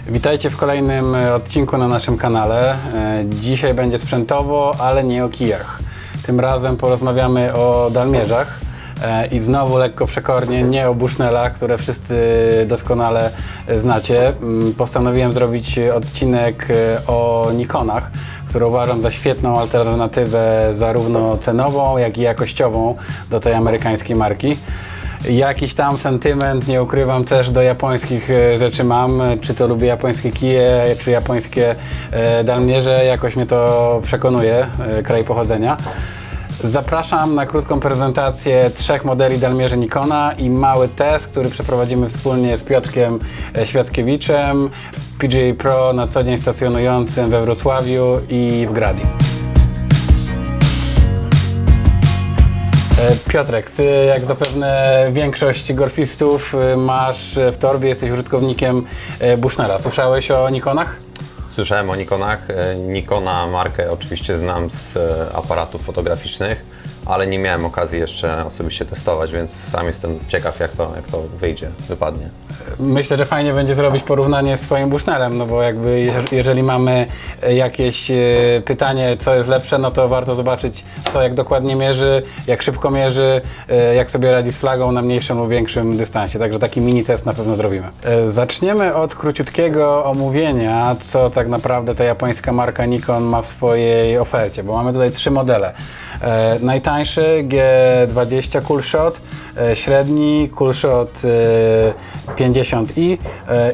Witajcie w kolejnym odcinku na naszym kanale. Dzisiaj będzie sprzętowo, ale nie o kijach. Tym razem porozmawiamy o dalmierzach i znowu lekko przekornie, nie o Bushnellach, które wszyscy doskonale znacie. Postanowiłem zrobić odcinek o Nikonach, które uważam za świetną alternatywę zarówno cenową, jak i jakościową do tej amerykańskiej marki. Jakiś tam sentyment, nie ukrywam, też do japońskich rzeczy mam, czy to lubię japońskie kije, czy japońskie dalmierze, jakoś mnie to przekonuje, kraj pochodzenia. Zapraszam na krótką prezentację 3 modeli dalmierzy Nikona i mały test, który przeprowadzimy wspólnie z Piotrkiem Świackiewiczem, PGA Pro na co dzień stacjonującym we Wrocławiu i w Gradi. Piotrek, ty jak zapewne większość golfistów masz w torbie, jesteś użytkownikiem Bushnella. Słyszałeś o Nikonach? Słyszałem o Nikonach. Nikona markę oczywiście znam z aparatów fotograficznych, ale nie miałem okazji jeszcze osobiście testować, więc sam jestem ciekaw jak to wypadnie. Myślę, że fajnie będzie zrobić porównanie z swoim Bushnellem, no bo jakby jeżeli mamy jakieś pytanie, co jest lepsze, no to warto zobaczyć, co jak dokładnie mierzy, jak szybko mierzy, jak sobie radzi z flagą na mniejszym lub większym dystansie. Także taki mini test na pewno zrobimy. Zaczniemy od króciutkiego omówienia, co tak naprawdę ta japońska marka Nikon ma w swojej ofercie, bo mamy tutaj 3 modele. Najtańszy G20 Coolshot, średni Coolshot 50i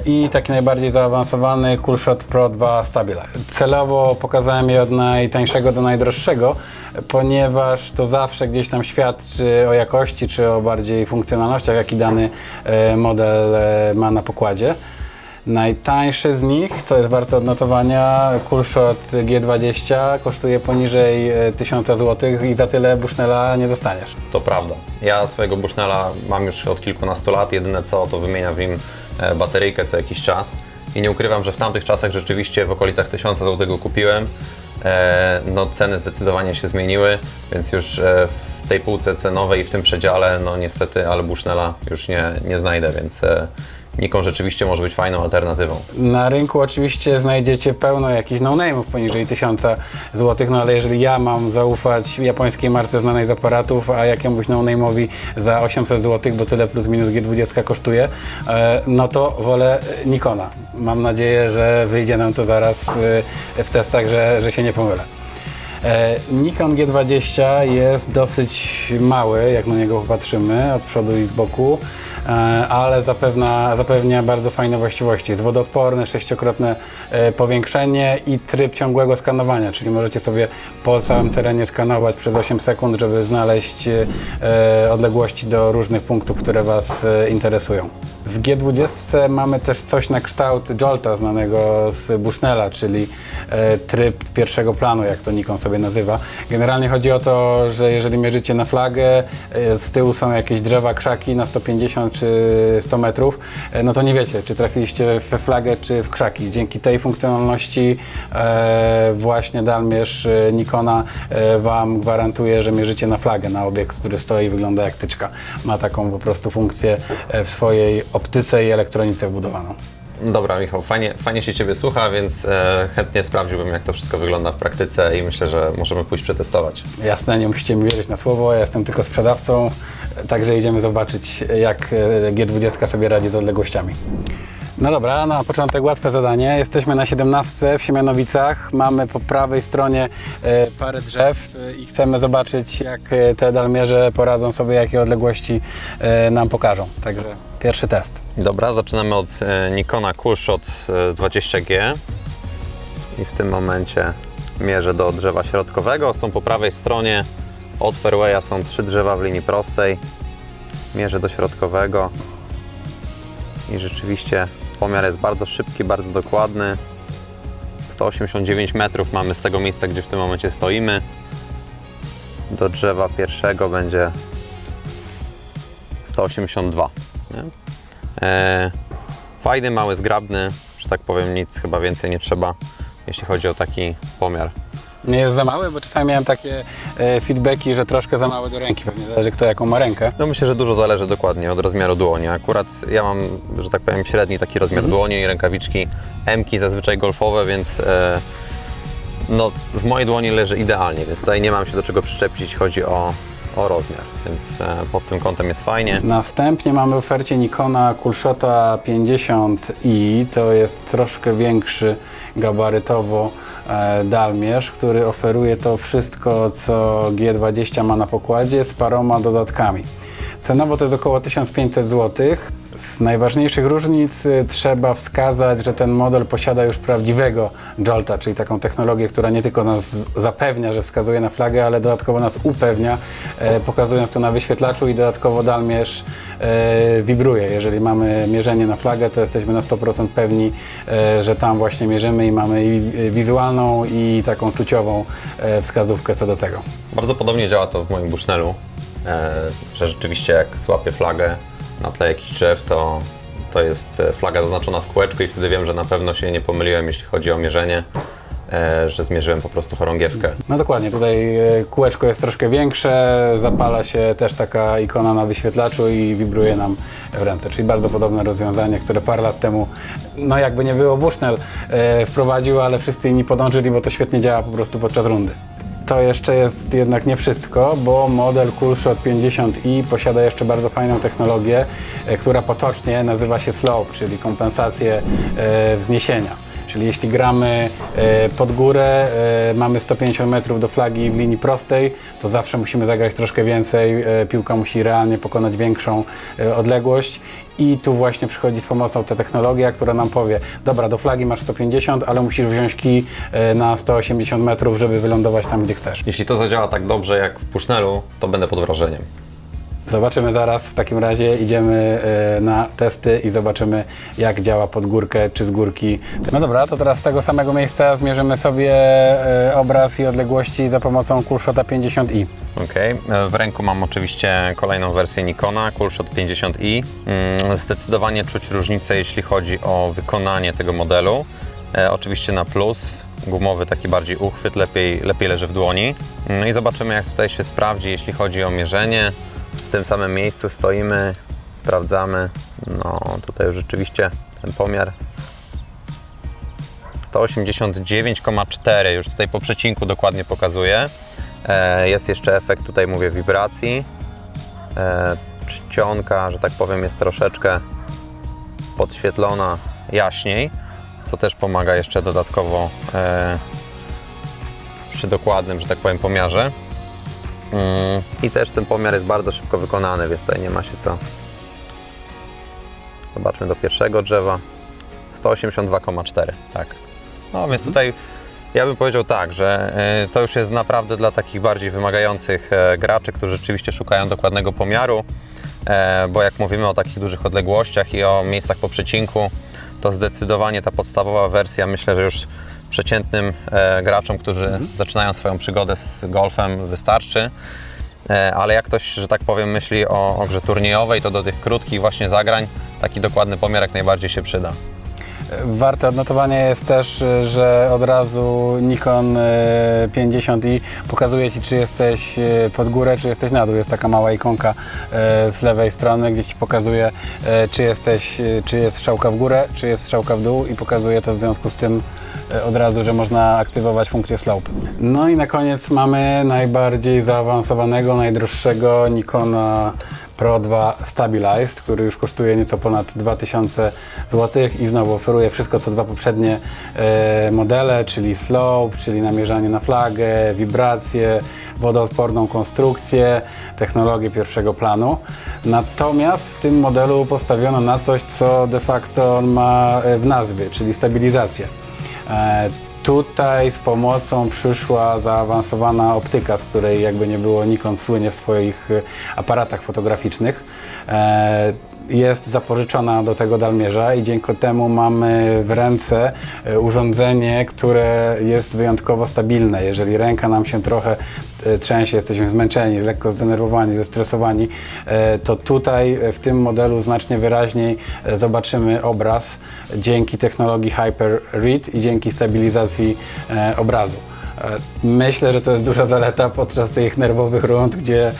i taki najbardziej zaawansowany Coolshot Pro 2 Stabilize. Celowo pokazałem je od najtańszego do najdroższego, ponieważ to zawsze gdzieś tam świadczy o jakości czy o bardziej funkcjonalnościach, jaki dany model ma na pokładzie. Najtańszy z nich, co jest warte odnotowania, Coolshot G20 kosztuje poniżej 1000 zł i za tyle Bushnella nie dostaniesz. To prawda. Ja swojego Bushnella mam już od kilkunastu lat, jedyne co to wymieniam w nim bateryjkę co jakiś czas i nie ukrywam, że w tamtych czasach rzeczywiście w okolicach 1000 zł go kupiłem. No ceny zdecydowanie się zmieniły, więc już w tej półce cenowej i w tym przedziale, no niestety, ale Bushnella już nie znajdę, więc Nikon rzeczywiście może być fajną alternatywą. Na rynku oczywiście znajdziecie pełno jakichś no-name'ów poniżej 1000 zł, no ale jeżeli ja mam zaufać japońskiej marce znanej z aparatów, a jakiemuś no-name'owi za 800 zł, bo tyle plus minus G20 kosztuje, no to wolę Nikona. Mam nadzieję, że wyjdzie nam to zaraz w testach, że się nie pomylę. Nikon G20 jest dosyć mały, jak na niego popatrzymy, od przodu i z boku, ale zapewnia bardzo fajne właściwości. Jest wodoodporny, 6-krotne powiększenie i tryb ciągłego skanowania, czyli możecie sobie po całym terenie skanować przez 8 sekund, żeby znaleźć odległości do różnych punktów, które Was interesują. W G20 mamy też coś na kształt Jolta, znanego z Bushnella, czyli tryb pierwszego planu, jak to Nikon sobie nazywa. Generalnie chodzi o to, że jeżeli mierzycie na flagę, z tyłu są jakieś drzewa, krzaki na 150 czy 100 metrów, no to nie wiecie, czy trafiliście we flagę, czy w krzaki. Dzięki tej funkcjonalności właśnie dalmierz Nikona Wam gwarantuje, że mierzycie na flagę, na obiekt, który stoi i wygląda jak tyczka. Ma taką po prostu funkcję w swojej optyce i elektronice wbudowaną. Dobra, Michał, fajnie się Ciebie słucha, więc chętnie sprawdziłbym, jak to wszystko wygląda w praktyce i myślę, że możemy pójść przetestować. Jasne, nie musicie mi wierzyć na słowo, ja jestem tylko sprzedawcą, także idziemy zobaczyć, jak G20 sobie radzi z odległościami. No dobra, na początek łatwe zadanie. Jesteśmy na 17 w Siemianowicach. Mamy po prawej stronie parę drzew i chcemy zobaczyć, jak te dalmierze poradzą sobie, jakie odległości nam pokażą. Także pierwszy test. Dobra, zaczynamy od Nikona Coolshot 20G i w tym momencie mierzę do drzewa środkowego. Są po prawej stronie od fairwaya są 3 drzewa w linii prostej. Mierzę do środkowego i rzeczywiście pomiar jest bardzo szybki, bardzo dokładny. 189 metrów mamy z tego miejsca, gdzie w tym momencie stoimy. Do drzewa pierwszego będzie 182. Nie? Fajny, mały, zgrabny, że tak powiem, nic chyba więcej nie trzeba, jeśli chodzi o taki pomiar. Nie jest za mały, bo czasami miałem takie feedbacki, że troszkę za mały do ręki. Pewnie zależy kto jaką ma rękę. No myślę, że dużo zależy dokładnie od rozmiaru dłoni. Akurat ja mam, że tak powiem, średni taki rozmiar dłoni i rękawiczki M-ki zazwyczaj golfowe, więc no, w mojej dłoni leży idealnie, więc tutaj nie mam się do czego przyczepić, jeśli chodzi o rozmiar, więc pod tym kątem jest fajnie. Następnie mamy w ofercie Nikona Coolshota 50i. To jest troszkę większy gabarytowo dalmierz, który oferuje to wszystko, co G20 ma na pokładzie, z paroma dodatkami. Cenowo to jest około 1500 zł. Z najważniejszych różnic trzeba wskazać, że ten model posiada już prawdziwego Jolta, czyli taką technologię, która nie tylko nas zapewnia, że wskazuje na flagę, ale dodatkowo nas upewnia, pokazując to na wyświetlaczu i dodatkowo dalmierz wibruje. Jeżeli mamy mierzenie na flagę, to jesteśmy na 100% pewni, że tam właśnie mierzymy i mamy i wizualną i taką czuciową wskazówkę co do tego. Bardzo podobnie działa to w moim Bushnellu, że rzeczywiście jak złapię flagę na tle jakichś drzew, to jest flaga zaznaczona w kółeczku i wtedy wiem, że na pewno się nie pomyliłem, jeśli chodzi o mierzenie, że zmierzyłem po prostu chorągiewkę. No dokładnie, tutaj kółeczko jest troszkę większe, zapala się też taka ikona na wyświetlaczu i wibruje nam w ręce, czyli bardzo podobne rozwiązanie, które parę lat temu, no jakby nie było, Bushnell wprowadził, ale wszyscy inni podążyli, bo to świetnie działa po prostu podczas rundy. To jeszcze jest jednak nie wszystko, bo model Coolshot 50i posiada jeszcze bardzo fajną technologię, która potocznie nazywa się slope, czyli kompensację wzniesienia. Czyli jeśli gramy pod górę, mamy 150 metrów do flagi w linii prostej, to zawsze musimy zagrać troszkę więcej, piłka musi realnie pokonać większą odległość. I tu właśnie przychodzi z pomocą ta technologia, która nam powie, dobra, do flagi masz 150, ale musisz wziąć kij na 180 metrów, żeby wylądować tam, gdzie chcesz. Jeśli to zadziała tak dobrze jak w Bushnellu, to będę pod wrażeniem. Zobaczymy zaraz, w takim razie idziemy na testy i zobaczymy, jak działa pod górkę czy z górki. No dobra, to teraz z tego samego miejsca zmierzymy sobie obraz i odległości za pomocą Coolshota 50i. Ok, w ręku mam oczywiście kolejną wersję Nikona Coolshot 50i. Zdecydowanie czuć różnicę, jeśli chodzi o wykonanie tego modelu. Oczywiście na plus, gumowy taki bardziej uchwyt, lepiej leży w dłoni. I zobaczymy, jak tutaj się sprawdzi, jeśli chodzi o mierzenie. W tym samym miejscu stoimy, sprawdzamy. No tutaj już rzeczywiście ten pomiar 189,4, już tutaj po przecinku dokładnie pokazuje. Jest jeszcze efekt, tutaj mówię, wibracji. Czcionka, że tak powiem, jest troszeczkę podświetlona jaśniej, co też pomaga jeszcze dodatkowo przy dokładnym, że tak powiem, pomiarze. I też ten pomiar jest bardzo szybko wykonany, więc tutaj nie ma się co. Zobaczmy do pierwszego drzewa. 182,4, tak. No więc tutaj ja bym powiedział tak, że to już jest naprawdę dla takich bardziej wymagających graczy, którzy rzeczywiście szukają dokładnego pomiaru, bo jak mówimy o takich dużych odległościach i o miejscach po przecinku, to zdecydowanie ta podstawowa wersja, myślę, że już przeciętnym graczom, którzy zaczynają swoją przygodę z golfem, wystarczy. Ale jak ktoś, że tak powiem, myśli o grze turniejowej, to do tych krótkich właśnie zagrań taki dokładny pomiar jak najbardziej się przyda. Warte odnotowania jest też, że od razu Nikon 50i pokazuje Ci, czy jesteś pod górę, czy jesteś na dół. Jest taka mała ikonka z lewej strony, gdzie Ci pokazuje, czy jest strzałka w górę, czy jest strzałka w dół i pokazuje to w związku z tym od razu, że można aktywować funkcję slope. No i na koniec mamy najbardziej zaawansowanego, najdroższego Nikona Pro 2 Stabilized, który już kosztuje nieco ponad 2000 zł i znowu oferuje wszystko co dwa poprzednie modele, czyli slope, czyli namierzanie na flagę, wibracje, wodoodporną konstrukcję, technologię pierwszego planu. Natomiast w tym modelu postawiono na coś, co de facto on ma w nazwie, czyli stabilizację. Tutaj z pomocą przyszła zaawansowana optyka, z której jakby nie było Nikon słynie w swoich aparatach fotograficznych. Jest zapożyczona do tego dalmierza i dzięki temu mamy w ręce urządzenie, które jest wyjątkowo stabilne. Jeżeli ręka nam się trochę trzęsie, jesteśmy zmęczeni, lekko zdenerwowani, zestresowani, to tutaj w tym modelu znacznie wyraźniej zobaczymy obraz dzięki technologii Hyper Read i dzięki stabilizacji obrazu. Myślę, że to jest duża zaleta podczas tych nerwowych rund, gdzie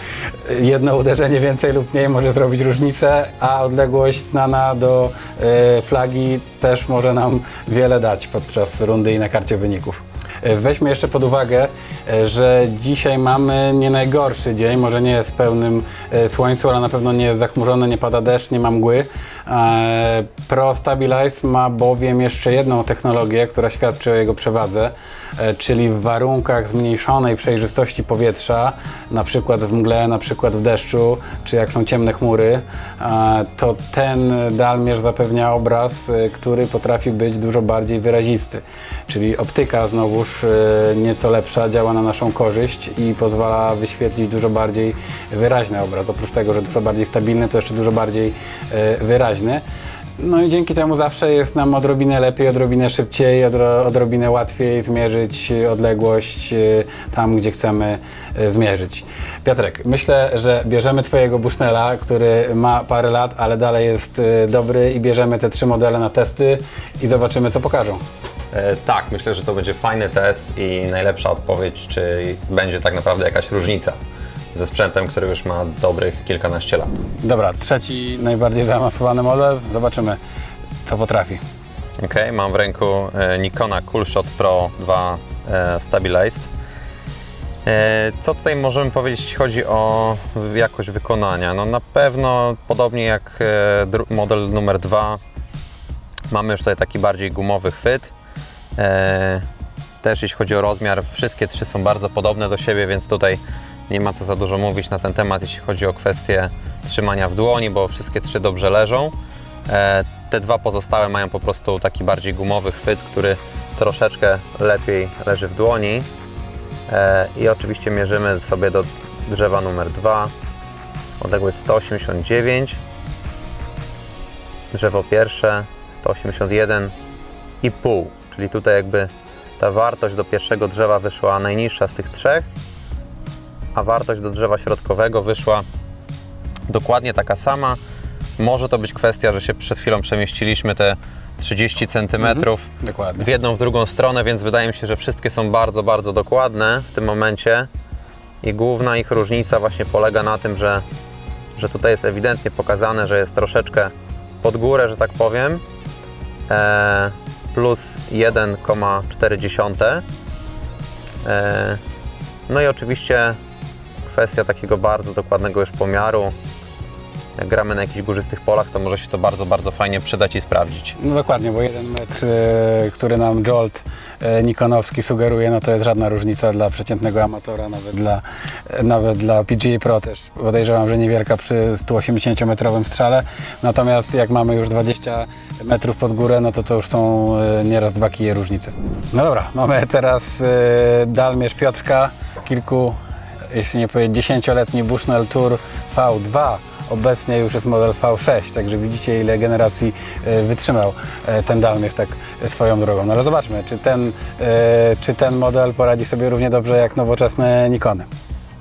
jedno uderzenie więcej lub mniej może zrobić różnicę, a odległość znana do flagi też może nam wiele dać podczas rundy i na karcie wyników. Weźmy jeszcze pod uwagę, że dzisiaj mamy nie najgorszy dzień, może nie jest w pełnym słońcu, ale na pewno nie jest zachmurzony, nie pada deszcz, nie ma mgły. Pro Stabilize ma bowiem jeszcze jedną technologię, która świadczy o jego przewadze, czyli w warunkach zmniejszonej przejrzystości powietrza, na przykład w mgle, na przykład w deszczu, czy jak są ciemne chmury, to ten dalmierz zapewnia obraz, który potrafi być dużo bardziej wyrazisty. Czyli optyka znowuż nieco lepsza, działa na naszą korzyść i pozwala wyświetlić dużo bardziej wyraźny obraz. Oprócz tego, że dużo bardziej stabilny, to jeszcze dużo bardziej wyraźny. No i dzięki temu zawsze jest nam odrobinę lepiej, odrobinę szybciej, odrobinę łatwiej zmierzyć odległość tam, gdzie chcemy zmierzyć. Piotrek, myślę, że bierzemy Twojego Bushnella, który ma parę lat, ale dalej jest dobry i bierzemy te 3 modele na testy i zobaczymy, co pokażą. Tak, myślę, że to będzie fajny test i najlepsza odpowiedź, czy będzie tak naprawdę jakaś różnica ze sprzętem, który już ma dobrych kilkanaście lat. Dobra, trzeci najbardziej zaawansowany model. Zobaczymy, co potrafi. Ok, mam w ręku Nikona Coolshot Pro 2 Stabilized. Co tutaj możemy powiedzieć, jeśli chodzi o jakość wykonania? No na pewno, podobnie jak model numer 2, mamy już tutaj taki bardziej gumowy chwyt. Też jeśli chodzi o rozmiar, wszystkie 3 są bardzo podobne do siebie, więc tutaj nie ma co za dużo mówić na ten temat, jeśli chodzi o kwestię trzymania w dłoni, bo wszystkie 3 dobrze leżą. Te 2 pozostałe mają po prostu taki bardziej gumowy chwyt, który troszeczkę lepiej leży w dłoni. I oczywiście mierzymy sobie do drzewa numer 2, odległość 189, drzewo pierwsze 181,5, czyli tutaj jakby ta wartość do pierwszego drzewa wyszła najniższa z tych 3, a wartość do drzewa środkowego wyszła dokładnie taka sama. Może to być kwestia, że się przed chwilą przemieściliśmy te 30 cm Dokładnie. w jedną, w drugą stronę, więc wydaje mi się, że wszystkie są bardzo, bardzo dokładne w tym momencie i główna ich różnica właśnie polega na tym, że tutaj jest ewidentnie pokazane, że jest troszeczkę pod górę, że tak powiem, plus 1,4. No i oczywiście kwestia takiego bardzo dokładnego już pomiaru. Jak gramy na jakichś górzystych polach, to może się to bardzo, bardzo fajnie przydać i sprawdzić. No dokładnie, bo 1 metr, który nam Jolt nikonowski sugeruje, no to jest żadna różnica dla przeciętnego amatora, nawet dla PGA Pro też. Podejrzewam, że niewielka przy 180-metrowym strzale. Natomiast jak mamy już 20 metrów pod górę, no to już są nieraz 2 kije różnicy. No dobra, mamy teraz dalmierz Piotrka, jeśli nie powiedzieć 10-letni Bushnell Tour V2. Obecnie już jest model V6, także widzicie, ile generacji wytrzymał ten dalmierz tak swoją drogą. No ale zobaczmy, czy ten model poradzi sobie równie dobrze jak nowoczesne Nikony.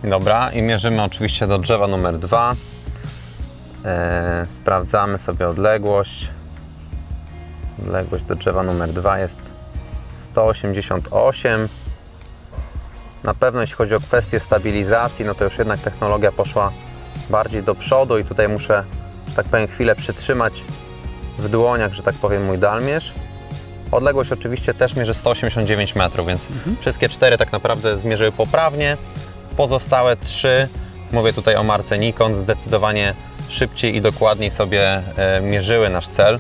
Dobra, i mierzymy oczywiście do drzewa numer 2. Sprawdzamy sobie odległość. Odległość do drzewa numer 2 jest 188. Na pewno jeśli chodzi o kwestię stabilizacji, no to już jednak technologia poszła bardziej do przodu i tutaj muszę, że tak powiem, chwilę przytrzymać w dłoniach, że tak powiem, mój dalmierz. Odległość oczywiście też mierzy 189 metrów, więc wszystkie 4 tak naprawdę zmierzyły poprawnie. Pozostałe 3, mówię tutaj o marce Nikon, zdecydowanie szybciej i dokładniej sobie mierzyły nasz cel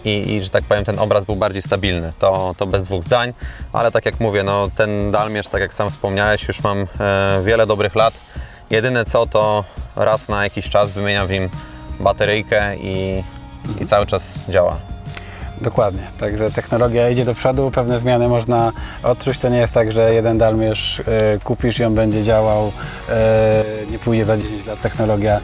i że tak powiem, ten obraz był bardziej stabilny, to bez dwóch zdań, ale tak jak mówię, no ten dalmierz, tak jak sam wspomniałeś, już mam wiele dobrych lat. Jedyne co, to raz na jakiś czas wymieniam w nim bateryjkę i cały czas działa. Dokładnie, także technologia idzie do przodu, pewne zmiany można odczuć. To nie jest tak, że jeden dalmierz kupisz i on będzie działał, nie pójdzie za 10 lat, technologia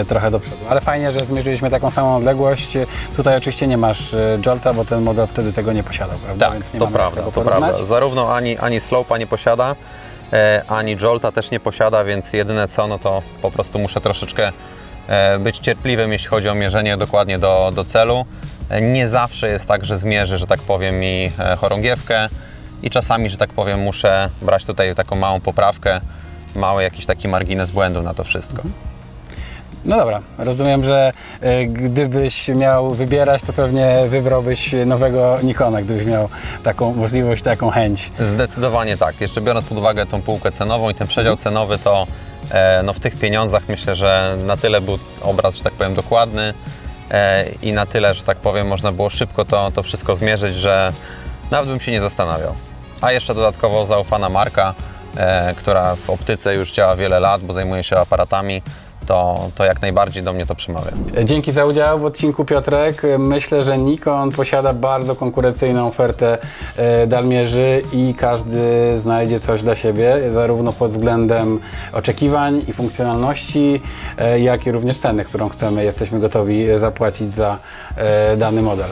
trochę do przodu. Ale fajnie, że zmierzyliśmy taką samą odległość. Tutaj oczywiście nie masz Jolta, bo ten model wtedy tego nie posiadał, prawda? Tak, więc nie to mamy prawda, tego to porównać. prawda. Zarówno ani Slope'a nie posiada, ani Jolta też nie posiada, więc jedyne co, no to po prostu muszę troszeczkę być cierpliwym, jeśli chodzi o mierzenie dokładnie do celu. Nie zawsze jest tak, że zmierzy, że tak powiem, mi chorągiewkę. i czasami, że tak powiem, muszę brać tutaj taką małą poprawkę, mały jakiś taki margines błędu na to wszystko. No dobra, rozumiem, że gdybyś miał wybierać, to pewnie wybrałbyś nowego Nikona, gdybyś miał taką możliwość, taką chęć. Zdecydowanie tak. Jeszcze biorąc pod uwagę tą półkę cenową i ten przedział cenowy, to no w tych pieniądzach myślę, że na tyle był obraz, że tak powiem, dokładny i na tyle, że tak powiem, można było szybko to wszystko zmierzyć, że nawet bym się nie zastanawiał. A jeszcze dodatkowo zaufana marka, która w optyce już działa wiele lat, bo zajmuje się aparatami, to jak najbardziej do mnie to przemawia. Dzięki za udział w odcinku, Piotrek. Myślę, że Nikon posiada bardzo konkurencyjną ofertę dalmierzy i każdy znajdzie coś dla siebie, zarówno pod względem oczekiwań i funkcjonalności, jak i również ceny, którą jesteśmy gotowi zapłacić za dany model.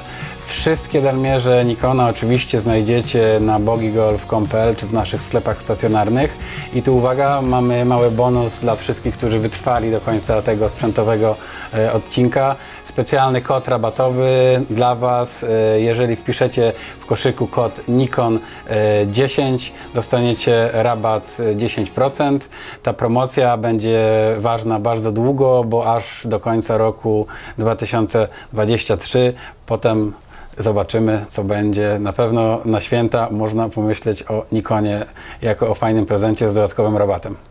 Wszystkie dalmierze Nikona oczywiście znajdziecie na bogigolf.pl czy w naszych sklepach stacjonarnych. I tu uwaga, mamy mały bonus dla wszystkich, którzy wytrwali do końca tego sprzętowego odcinka. Specjalny kod rabatowy dla Was. Jeżeli wpiszecie w koszyku kod Nikon 10, dostaniecie rabat 10%. Ta promocja będzie ważna bardzo długo, bo aż do końca roku 2023. Potem zobaczymy, co będzie. Na pewno na święta można pomyśleć o Nikonie jako o fajnym prezencie z dodatkowym rabatem.